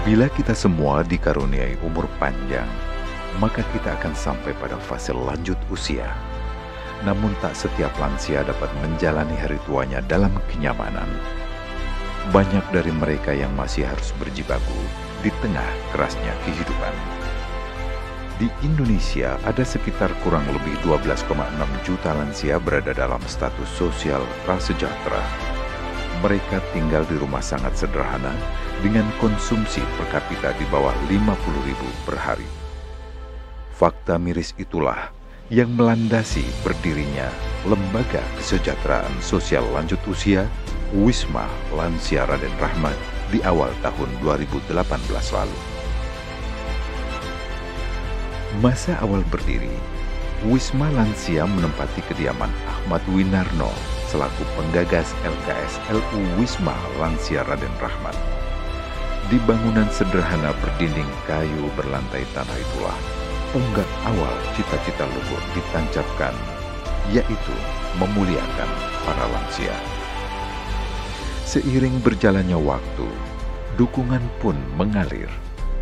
Bila kita semua dikaruniai umur panjang, maka kita akan sampai pada fase lanjut usia. Namun tak setiap lansia dapat menjalani hari tuanya dalam kenyamanan. Banyak dari mereka yang masih harus berjibaku di tengah kerasnya kehidupan. Di Indonesia ada sekitar kurang lebih 12,6 juta lansia berada dalam status sosial prasejahtera. Mereka tinggal di rumah sangat sederhana dengan konsumsi per kapita di bawah 50.000 per hari. Fakta miris itulah yang melandasi berdirinya Lembaga Kesejahteraan Sosial Lanjut Usia Wisma Lansia Raden Rahmat di awal tahun 2018 lalu. Masa awal berdiri, Wisma Lansia menempati kediaman Ahmad Winarno selaku penggagas LKS LU Wisma Lansia Raden Rahmat. Di bangunan sederhana berdinding kayu berlantai tanah itulah unggah awal cita-cita luhur ditancapkan, yaitu memuliakan para lansia. Seiring berjalannya waktu, dukungan pun mengalir.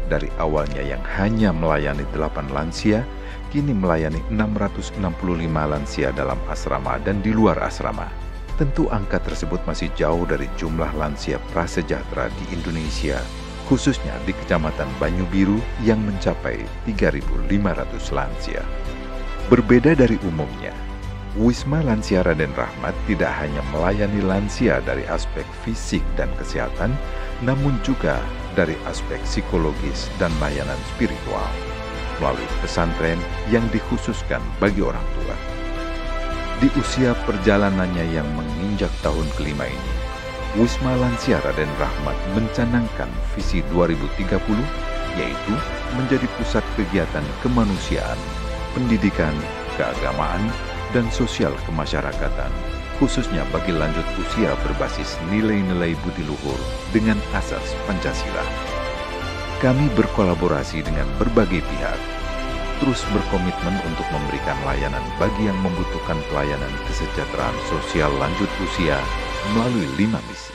Dari awalnya yang hanya melayani 8 lansia, kini melayani 665 lansia dalam asrama dan di luar asrama. Tentu angka tersebut masih jauh dari jumlah lansia prasejahtera di Indonesia, khususnya di Kecamatan Banyu Biru yang mencapai 3.500 lansia. Berbeda dari umumnya, Wisma Lansia Raden Rahmat tidak hanya melayani lansia dari aspek fisik dan kesehatan, namun juga dari aspek psikologis dan layanan spiritual, melalui pesantren yang dikhususkan bagi orang tua. Di usia perjalanannya yang menginjak tahun kelima ini, Wisma Lansia Raden Rahmat mencanangkan visi 2030, yaitu menjadi pusat kegiatan kemanusiaan, pendidikan, keagamaan, dan sosial kemasyarakatan, khususnya bagi lanjut usia berbasis nilai-nilai budi luhur dengan asas Pancasila. Kami berkolaborasi dengan berbagai pihak, terus berkomitmen untuk memberikan layanan bagi yang membutuhkan pelayanan kesejahteraan sosial lanjut usia melalui 5 misi.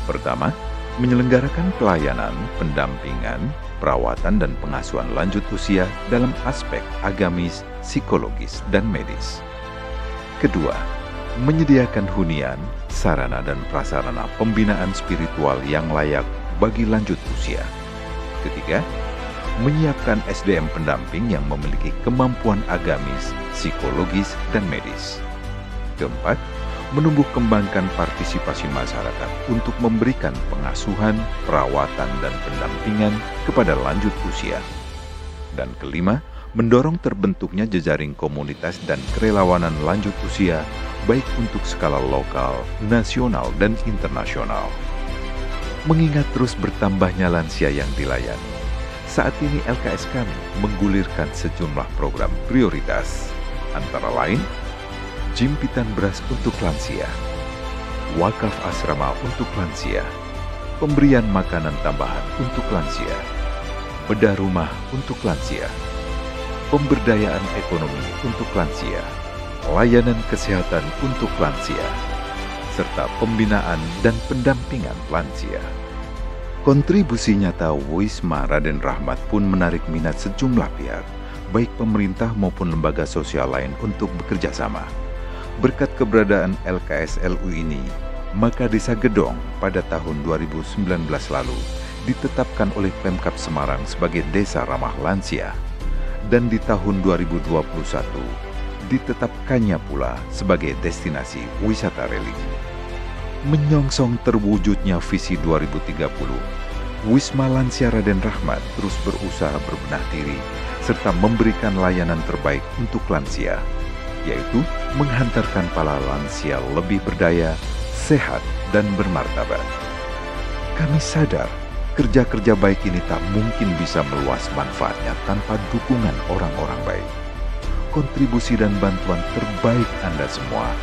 Pertama, menyelenggarakan pelayanan, pendampingan, perawatan dan pengasuhan lanjut usia dalam aspek agamis, psikologis, dan medis. Kedua, menyediakan hunian, sarana dan prasarana pembinaan spiritual yang layak bagi lanjut usia. Ketiga, menyiapkan SDM pendamping yang memiliki kemampuan agamis, psikologis, dan medis. Keempat, menumbuh kembangkan partisipasi masyarakat untuk memberikan pengasuhan, perawatan, dan pendampingan kepada lanjut usia. Dan kelima, mendorong terbentuknya jejaring komunitas dan kerelawanan lanjut usia, baik untuk skala lokal, nasional, dan internasional. Mengingat terus bertambahnya lansia yang dilayani, saat ini LKS kami menggulirkan sejumlah program prioritas, antara lain jimpitan beras untuk lansia, wakaf asrama untuk lansia, pemberian makanan tambahan untuk lansia, bedah rumah untuk lansia, pemberdayaan ekonomi untuk lansia, layanan kesehatan untuk lansia, serta pembinaan dan pendampingan lansia. Kontribusi nyata Wisma Raden Rahmat pun menarik minat sejumlah pihak, baik pemerintah maupun lembaga sosial lain untuk bekerja sama. Berkat keberadaan LKS LU ini, maka Desa Gedong pada tahun 2019 lalu ditetapkan oleh Pemkab Semarang sebagai Desa Ramah Lansia, dan di tahun 2021 ditetapkannya pula sebagai destinasi wisata religi. Menyongsong terwujudnya visi 2030, Wisma Lansia Raden Rahmat terus berusaha berbenah diri serta memberikan layanan terbaik untuk lansia, yaitu menghantarkan para lansia lebih berdaya, sehat, dan bermartabat. Kami sadar kerja-kerja baik ini tak mungkin bisa meluas manfaatnya tanpa dukungan orang-orang baik. Kontribusi dan bantuan terbaik Anda semua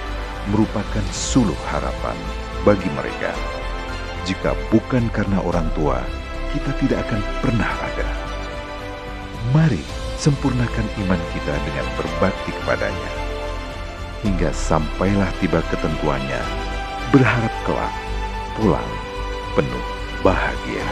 merupakan suluh harapan bagi mereka. Jika bukan karena orang tua, kita tidak akan pernah ada. Mari sempurnakan iman kita dengan berbakti kepadanya, hingga sampailah tiba ketentuannya, berharap kelak pulang penuh bahagia.